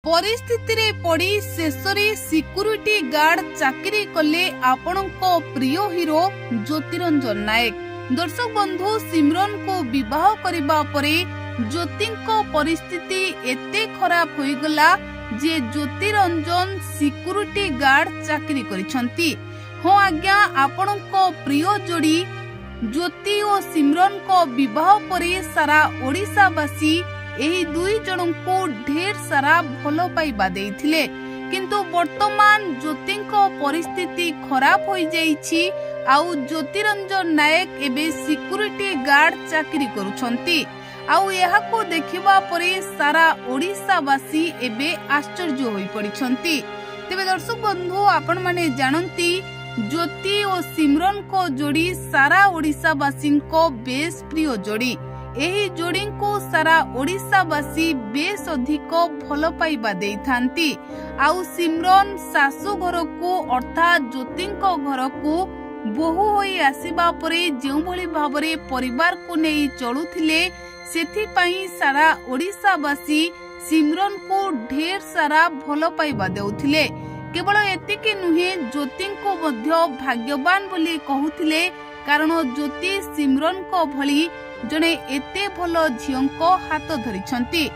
परिस्थिति रे पड़ी शेषरे सिक्यूरिटी गार्ड चाकरी कले आपणको प्रिय हीरो ज्योतिरंजन नायक। दर्शक बंधु सिमरन को विवाह करबा परे ज्योतिंको परिस्थिति एते खराब होई गला जे ज्योतिरंजन सिक्यूरिटी गार्ड चाकरी करिसंती। हो आज्ञा आपणको प्रिय जोड़ी ज्योति और सिमरन को विवाह परे सारा ओडिशावासी एही दुई जन को ढेर सारा भलो पाइबा देइथिले, किंतु वर्तमान ज्योतिंको परिस्थिति खराब होई जाइछि। आउ ज्योतिरंजन नायक एबे सिक्यूरिटी गार्ड चाकरी करुछंती। आउ एहाको देखिबा परे सारा ओडिशावासी एबे आश्चर्य होई पड़िछंती। तेबे दर्शक बंधु आपण माने जानंती ज्योति और सिमरन को जोड़ी सारा ओडिशावासी को बेस प्रिय जोड़ी। एही जोड़ी को सारा ओडिशावासी बेस अधिक भल पाइबा देइथांती। आउ सिमरन सासु घर को अर्थात ज्योतिंको घर को बहु होई आसीबा परे जेउ भली भाबरे परिवार को नेई चलुथिले सेथि पई सारा ओडिशावासी सिमरन को ढेर सारा भल पाइबा देउथिले। केवल एतिकी नुहे ज्योति को मध्य भाग्यवान बोली कहूथिले, कारण ज्योति सिमरन को भली जने एते भलो झियंको हाथ धरिछंती।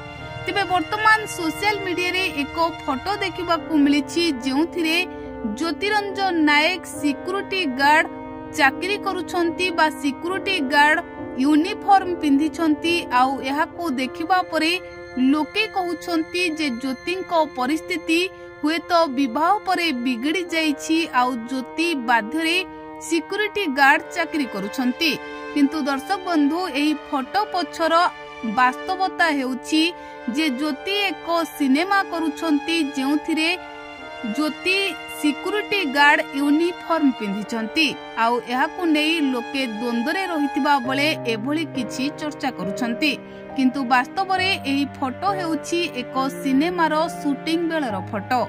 तेबे वर्तमान सोशल मीडिया रे एक फोटो देखिबा को मिलिछि जेउथिरे ज्योतिरंजन नायक सिक्यूरिटी गार्ड चाकरी करुछंती बा सिक्यूरिटी गार्ड यूनिफॉर्म पिंधिछंती। आउ एहा को देखिबा परे लोके कहउछंती जे ज्योतिंको परिस्थिति हुए तो विवाह परे बिगड़ी जाइछि। आउ ज्योति बाध्यरे सिक्यूरिटी गार्ड चाकरी करुछंती, किंतु दर्शक बंधु एही फोटो पछर वास्तवता हेउछि जे ज्योति एक सिनेमा करुछंती जेउथिरे ज्योति सिक्यूरिटी गार्ड यूनिफॉर्म पिंधिछंती। आउ एहाकु नेई लोके द्वंद्वरे रहितबा बेले एभली किछि चर्चा करुछंती, किंतु वास्तव रे एही फोटो हेउछि एक सिनेमार शूटिंग बेलर फोटो।